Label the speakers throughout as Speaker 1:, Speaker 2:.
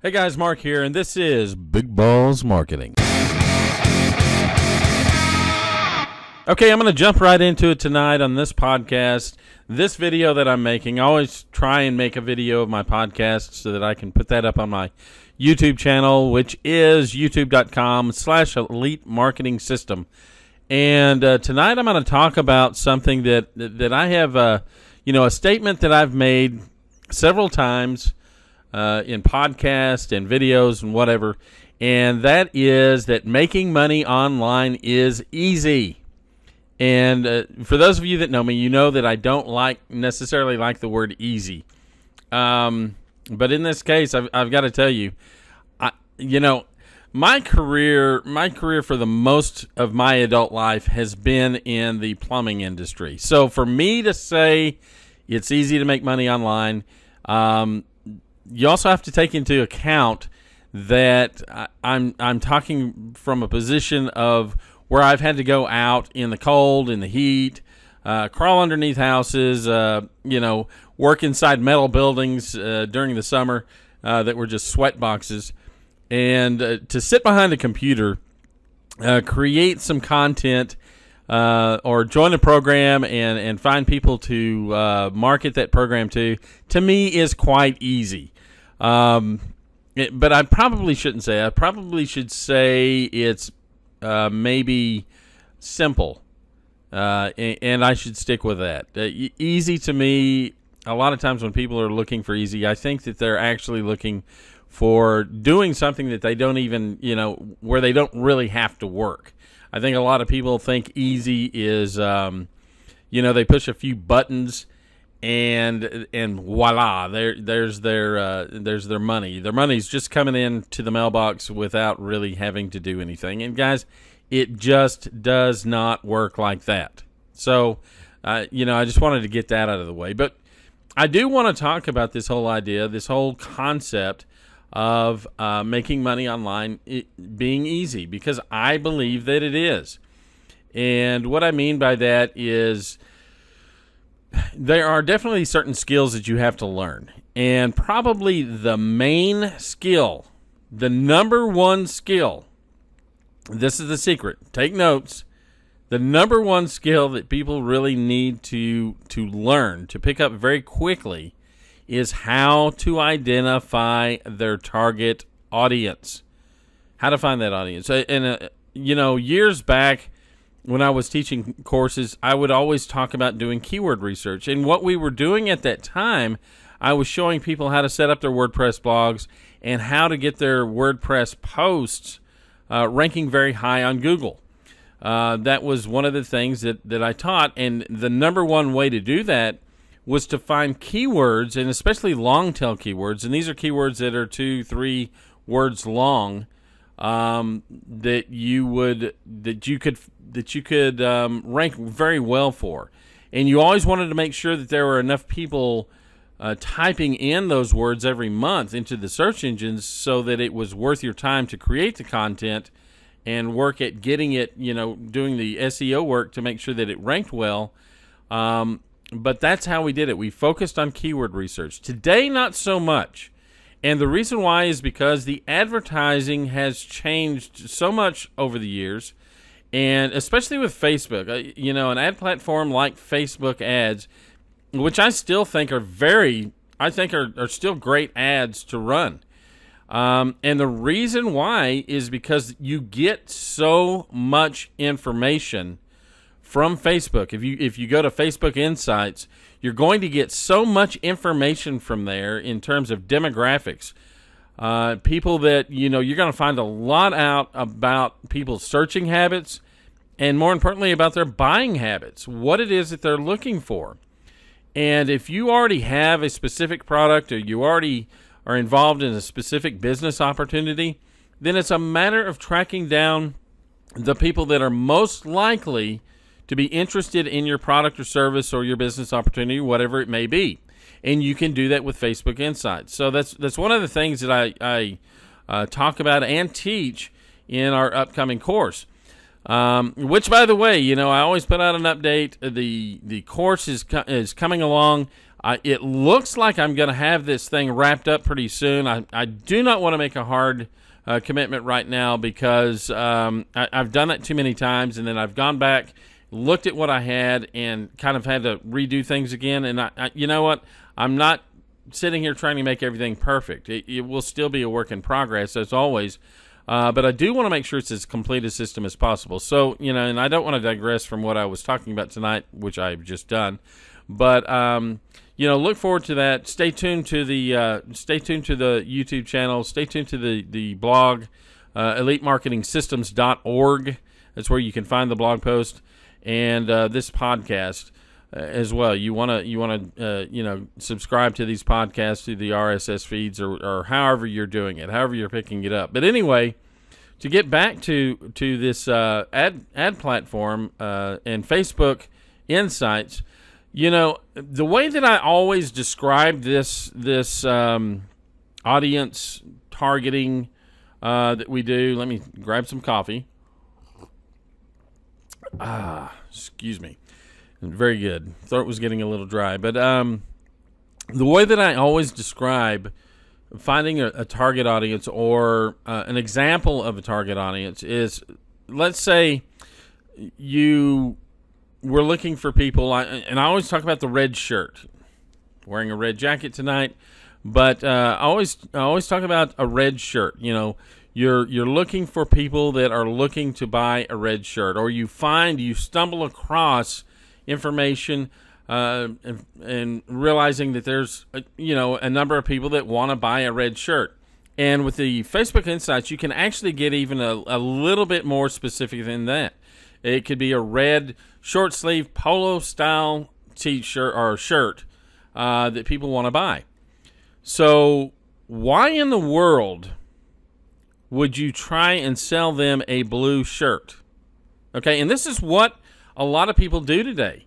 Speaker 1: Hey guys, Mark here, and this is Big Balls Marketing. Okay, I'm going to jump right into it tonight on this podcast. This video that I'm making, I always try and make a video of my podcast so that I can put that up on my YouTube channel, which is youtube.com/elite marketing system. And tonight I'm going to talk about something that I have, a statement that I've made several times in podcasts and videos and whatever, and that is that making money online is easy. And for those of you that know me, you know that I don't necessarily like the word easy. But in this case, I've got to tell you, my career for the most of my adult life has been in the plumbing industry. So for me to say it's easy to make money online, you also have to take into account that I'm talking from a position of where I've had to go out in the cold, in the heat, crawl underneath houses, work inside metal buildings during the summer that were just sweat boxes, and to sit behind a computer, create some content, or join a program and find people to market that program to me is quite easy. But I probably shouldn't say. I probably should say it's maybe simple, and I should stick with that. Easy to me, a lot of times when people are looking for easy, I think that they're actually looking for doing something that they don't even, where they don't really have to work. I think a lot of people think easy is, they push a few buttons and voila, there's their money. Their money's just coming in to the mailbox without really having to do anything. And guys, it just does not work like that. So, I just wanted to get that out of the way. But I do want to talk about this whole idea, this whole concept of making money online being easy, because I believe that it is. And what I mean by that is there are definitely certain skills that you have to learn. And probably the main skill, the number one skill, this is the secret, take notes, the number one skill that people really need to learn, to pick up very quickly, is how to identify their target audience. How to find that audience. And, years back when I was teaching courses, I would always talk about doing keyword research. And what we were doing at that time, I was showing people how to set up their WordPress blogs and how to get their WordPress posts ranking very high on Google. That was one of the things that I taught. And the number one way to do that was to find keywords, and especially long tail keywords, and these are keywords that are 2-3 words long, that you could rank very well for. And you always wanted to make sure that there were enough people typing in those words every month into the search engines so that it was worth your time to create the content and work at getting it, doing the SEO work to make sure that it ranked well. But that's how we did it. We focused on keyword research. Today, not so much. And the reason why is because the advertising has changed so much over the years, and especially with Facebook. An ad platform like Facebook ads, which I still think are are still great ads to run. And the reason why is because you get so much information from Facebook. If you go to Facebook Insights, you're going to get so much information from there in terms of demographics. People that, you're going to find a lot out about people's searching habits, and more importantly about their buying habits, what it is that they're looking for. And if you already have a specific product, or you already are involved in a specific business opportunity, then it's a matter of tracking down the people that are most likely to be interested in your product or service or your business opportunity, whatever it may be. And you can do that with Facebook Insights. So that's one of the things that I talk about and teach in our upcoming course. Which, by the way, I always put out an update. The course is coming along. It looks like I'm going to have this thing wrapped up pretty soon. I do not want to make a hard commitment right now because I've done that too many times, and then I've gone back, looked at what I had, and kind of had to redo things again. And you know what? I'm not sitting here trying to make everything perfect. It will still be a work in progress, as always. But I do want to make sure it's as complete a system as possible. So, and I don't want to digress from what I was talking about tonight, which I've just done. But, look forward to that. Stay tuned to the YouTube channel. Stay tuned to the blog, elitemarketingsystems.org. That's where you can find the blog post and this podcast as well. You want to subscribe to these podcasts through the RSS feeds or however you're doing it, however you're picking it up. But anyway, to get back to this ad platform and Facebook Insights, the way that I always describe this audience targeting that we do. Let me grab some coffee. Excuse me. Very good. Throat was getting a little dry. But the way that I always describe finding a target audience or an example of a target audience is, let's say you were looking for people, and I always talk about the red shirt, wearing a red jacket tonight, but I always talk about a red shirt. You're looking for people that are looking to buy a red shirt, or you stumble across information and realizing that there's a number of people that want to buy a red shirt. And with the Facebook Insights, you can actually get even a little bit more specific than that. It could be a red short sleeve polo style t-shirt or shirt that people want to buy. So why in the world would you try and sell them a blue shirt? Okay, and this is what a lot of people do today,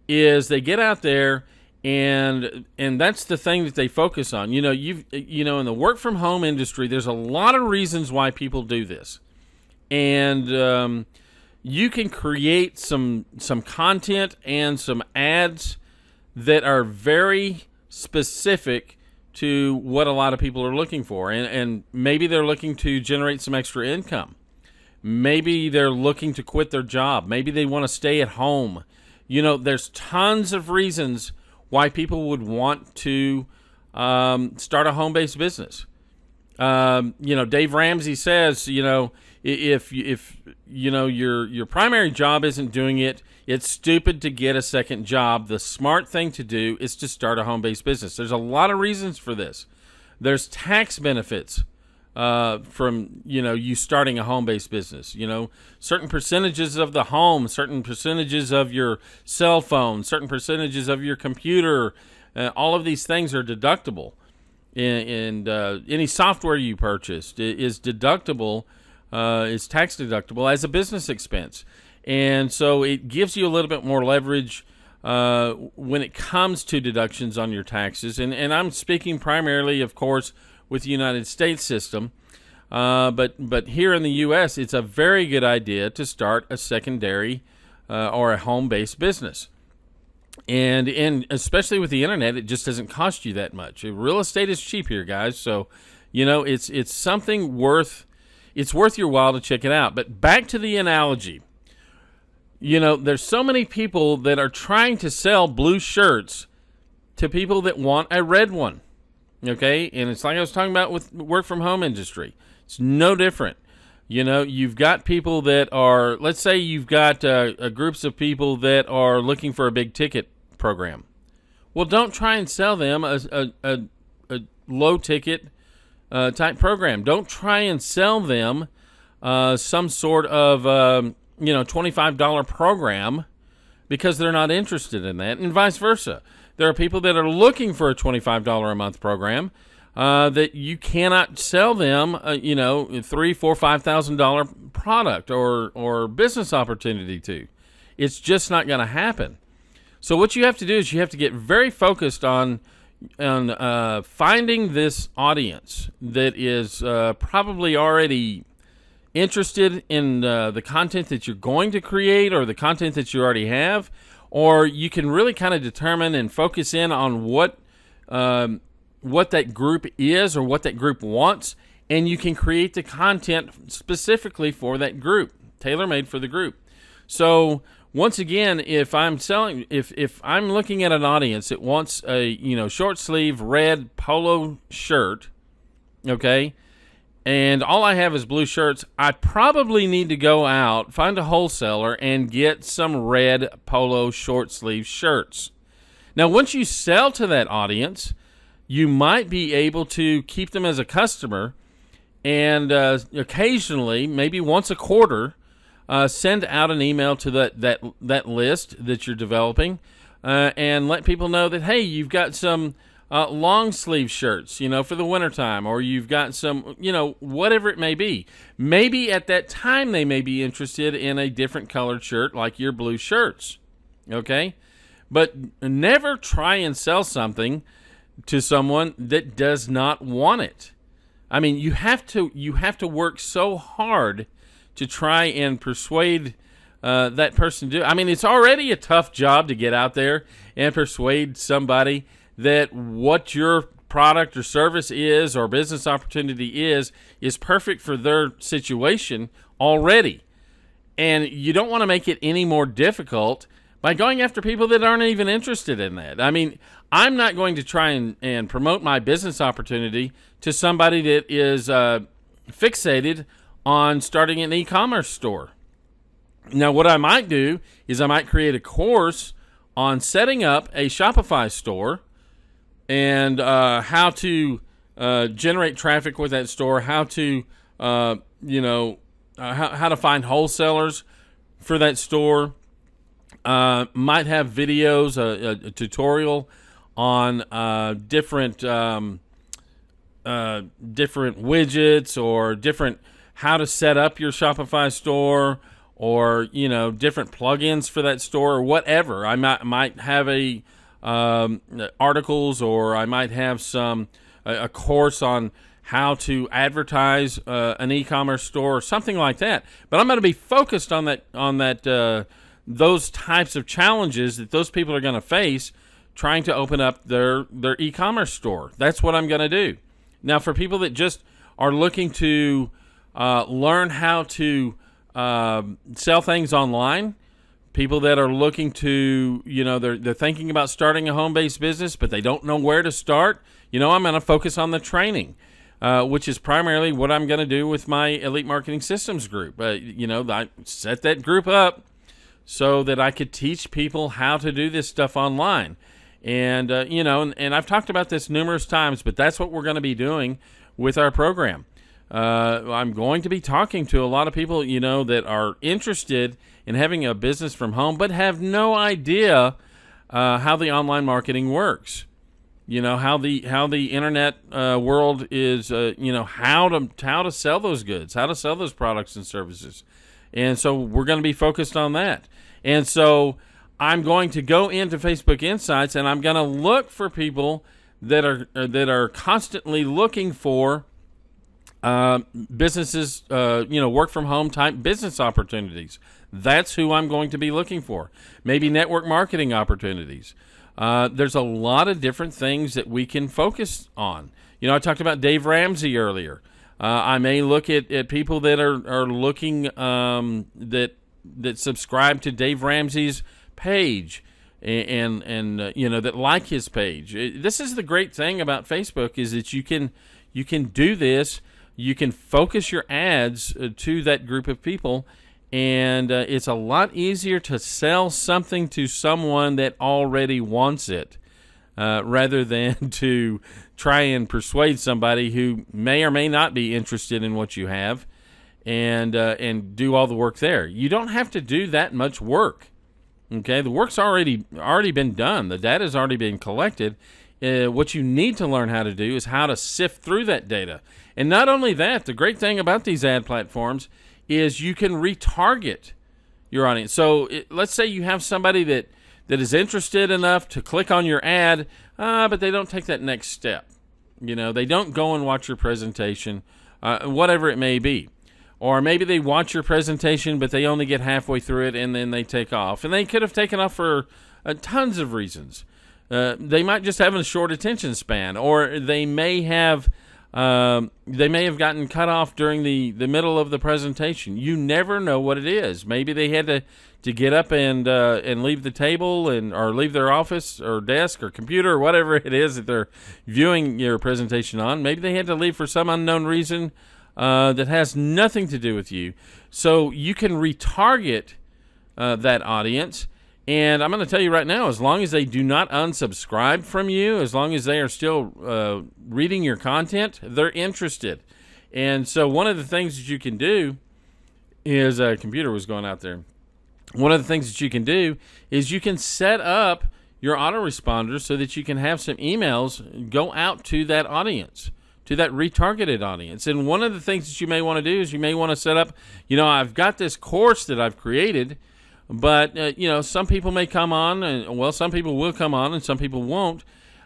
Speaker 1: is they get out there and that's the thing that they focus on. In the work from home industry, there's a lot of reasons why people do this. And you can create some content and some ads that are very specific to what a lot of people are looking for. And maybe they're looking to generate some extra income. Maybe they're looking to quit their job. Maybe they want to stay at home. There's tons of reasons why people would want to start a home-based business. Dave Ramsey says, if your primary job isn't doing it, it's stupid to get a second job. The smart thing to do is to start a home-based business. There's a lot of reasons for this. There's tax benefits from you starting a home-based business. Certain percentages of the home, certain percentages of your cell phone, certain percentages of your computer, all of these things are deductible. And any software you purchased is deductible, is tax deductible as a business expense. And so it gives you a little bit more leverage when it comes to deductions on your taxes. And I'm speaking primarily, of course, with the United States system. But here in the U.S., it's a very good idea to start a secondary or a home-based business. And especially with the internet, it just doesn't cost you that much. Real estate is cheap here, guys. So, it's something worth your while to check it out. But back to the analogy. There's so many people that are trying to sell blue shirts to people that want a red one. Okay? And it's like I was talking about with work from home industry. It's no different. You've got people that are, let's say you've got groups of people that are looking for a big ticket program. Well, don't try and sell them a low ticket type program. Don't try and sell them some sort of $25 program, because they're not interested in that, and vice versa. There are people that are looking for a $25 a month program that you cannot sell them $3,000, $4,000, $5,000 product or business opportunity to. It's just not going to happen. So what you have to do is you have to get very focused on finding this audience that is probably already interested in the content that you're going to create or the content that you already have, or you can really kind of determine and focus in on what that group is or what that group wants, and you can create the content specifically for that group, tailor-made for the group. So once again, if I'm looking at an audience that wants a short sleeve red polo shirt, okay, and all I have is blue shirts, I probably need to go out, find a wholesaler, and get some red polo short sleeve shirts. Now, once you sell to that audience, you might be able to keep them as a customer, and occasionally, maybe once a quarter, send out an email to that list that you're developing, and let people know that, hey, you've got some long sleeve shirts, for the wintertime, or you've got some, whatever it may be. Maybe at that time they may be interested in a different colored shirt like your blue shirts, okay? But never try and sell something to someone that does not want it. I mean, you have to work so hard to try and persuade that person to do. I mean, it's already a tough job to get out there and persuade somebody that what your product or service is or business opportunity is perfect for their situation already. And you don't want to make it any more difficult by going after people that aren't even interested in that. I mean, I'm not going to try and promote my business opportunity to somebody that is fixated on starting an e-commerce store. Now, what I might do is I might create a course on setting up a Shopify store and how to generate traffic with that store, how to how to find wholesalers for that store. Might have videos, a tutorial on different widgets or different how to set up your Shopify store, or different plugins for that store, or whatever. I might have articles, or I might have a course on how to advertise an e-commerce store or something like that. But I'm going to be focused on those types of challenges that those people are going to face trying to open up their e-commerce store. That's what I'm going to do. Now, for people that just are looking to learn how to sell things online, people that are looking to, they're thinking about starting a home-based business, but they don't know where to start, I'm going to focus on the training, which is primarily what I'm going to do with my Elite Marketing Systems group. I set that group up so that I could teach people how to do this stuff online. And, and I've talked about this numerous times, but that's what we're going to be doing with our program. I'm going to be talking to a lot of people, that are interested in having a business from home, but have no idea how the online marketing works. How the internet world is. How to sell those goods, how to sell those products and services, and so we're going to be focused on that. And so I'm going to go into Facebook Insights, and I'm going to look for people that are constantly looking for businesses, work from home type business opportunities. That's who I'm going to be looking for. Maybe network marketing opportunities. There's a lot of different things that we can focus on. I talked about Dave Ramsey earlier. I may look at people that are looking that subscribe to Dave Ramsey's page and that like his page. This is the great thing about Facebook, is that you can do this. You can focus your ads to that group of people, and it's a lot easier to sell something to someone that already wants it, rather than to try and persuade somebody who may or may not be interested in what you have, and do all the work there. You don't have to do that much work. Okay, the work's already been done. The data's already been collected. What you need to learn how to do is how to sift through that data. And not only that, the great thing about these ad platforms is you can retarget your audience. So let's say you have somebody that is interested enough to click on your ad, but they don't take that next step. They don't go and watch your presentation, whatever it may be. Or maybe they watch your presentation, but they only get halfway through it and then they take off. And they could have taken off for tons of reasons. They might just have a short attention span, or they may have gotten cut off during the middle of the presentation. You never know what it is. Maybe they had to get up and leave the table or leave their office or desk or computer or whatever it is that they're viewing your presentation on. Maybe they had to leave for some unknown reason that has nothing to do with you. So you can retarget that audience. And I'm going to tell you right now, as long as they do not unsubscribe from you, as long as they are still reading your content, they're interested. And so one of the things that you can do is a computer was going out there. One of the things that you can do is you can set up your autoresponder so that you can have some emails go out to that audience, to that retargeted audience. And one of the things that you may want to do is you may want to set up, I've got this course that I've created, but, some people may come on, and some people will come on and some people won't.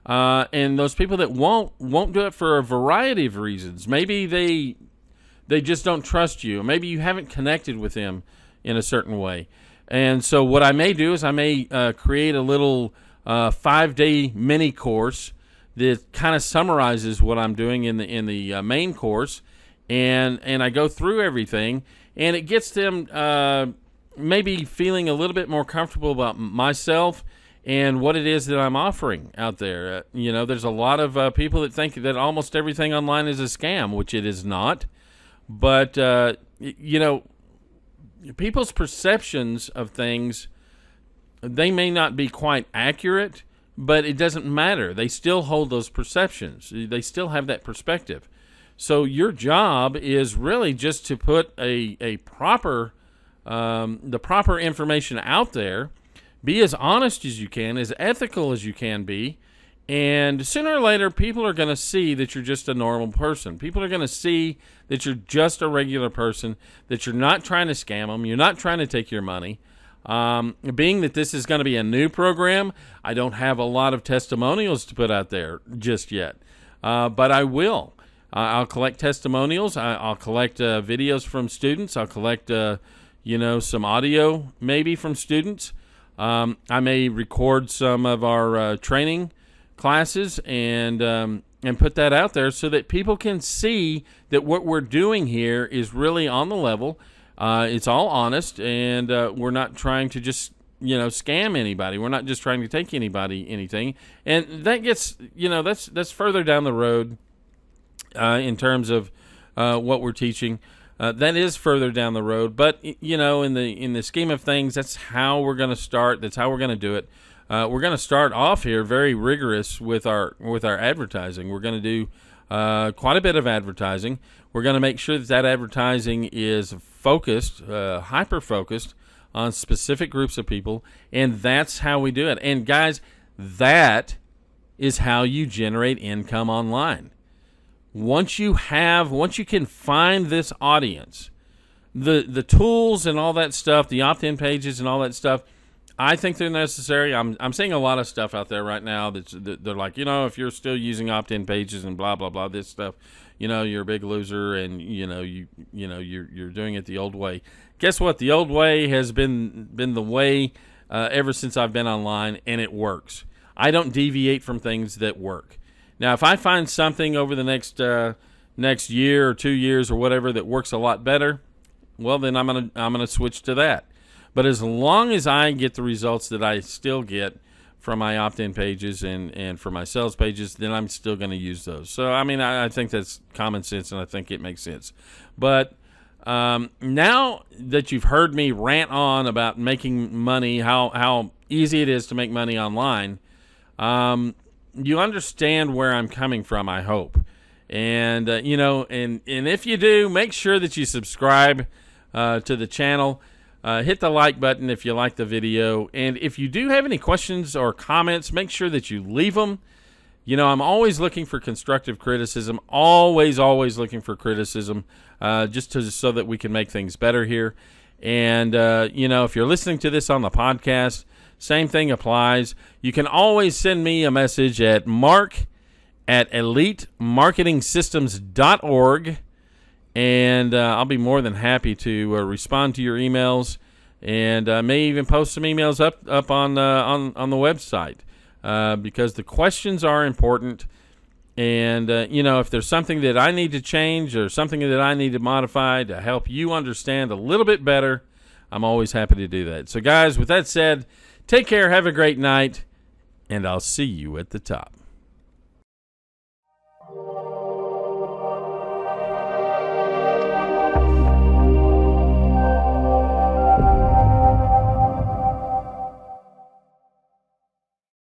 Speaker 1: And those people that won't do it for a variety of reasons. Maybe they just don't trust you. Maybe you haven't connected with them in a certain way. And so what I may do is I may create a little 5-day mini course that kind of summarizes what I'm doing in the main course, and I go through everything, and it gets them maybe feeling a little bit more comfortable about myself and what it is that I'm offering out there. There's a lot of people that think that almost everything online is a scam, which it is not. But, people's perceptions of things, they may not be quite accurate, but it doesn't matter. They still hold those perceptions. They still have that perspective. So your job is really just to put the proper information out there, be as honest as you can, as ethical as you can be, and sooner or later, people are going to see that you're just a normal person. People are going to see that you're just a regular person, that you're not trying to scam them, you're not trying to take your money. Being that this is going to be a new program, I don't have a lot of testimonials to put out there just yet, but I will. I'll collect testimonials. I'll collect videos from students. I'll collect some audio maybe from students. I may record some of our training classes and put that out there so that people can see that what we're doing here is really on the level. It's all honest, and we're not trying to just scam anybody. We're not just trying to take anybody anything. And that gets that's further down the road in terms of what we're teaching. That is further down the road, but in the scheme of things, that's how we're going to start. That's how we're going to do it. We're going to start off here very rigorous with our advertising. We're going to do quite a bit of advertising. We're going to make sure that advertising is focused, hyper focused on specific groups of people, and that's how we do it. And guys, that is how you generate income online. Once you can find this audience, the tools and all that stuff, the opt-in pages and all that stuff, I think they're necessary. I'm seeing a lot of stuff out there right now that they're like, if you're still using opt-in pages and blah blah blah, this stuff, you're a big loser, and you're doing it the old way. Guess what? The old way has been the way ever since I've been online, and it works. I don't deviate from things that work. Now, if I find something over the next year or 2 years or whatever that works a lot better, well, then I'm gonna switch to that. But as long as I get the results that I still get from my opt-in pages and for my sales pages, then I'm still going to use those. So, I think that's common sense, and I think it makes sense. But now that you've heard me rant on about making money, how easy it is to make money online, you understand where I'm coming from, I hope. And, and if you do, make sure that you subscribe to the channel. Hit the like button if you like the video. And if you do have any questions or comments, make sure that you leave them. I'm always looking for constructive criticism. Always looking for criticism, so that we can make things better here. And, if you're listening to this on the podcast, same thing applies. You can always send me a message at mark@elitemarketingsystems.org. and I'll be more than happy to respond to your emails, and may even post some emails up on the website, because the questions are important. And if there's something that I need to change or something that I need to modify to help you understand a little bit better, I'm always happy to do that. So, guys, with that said, take care, have a great night, and I'll see you at the top.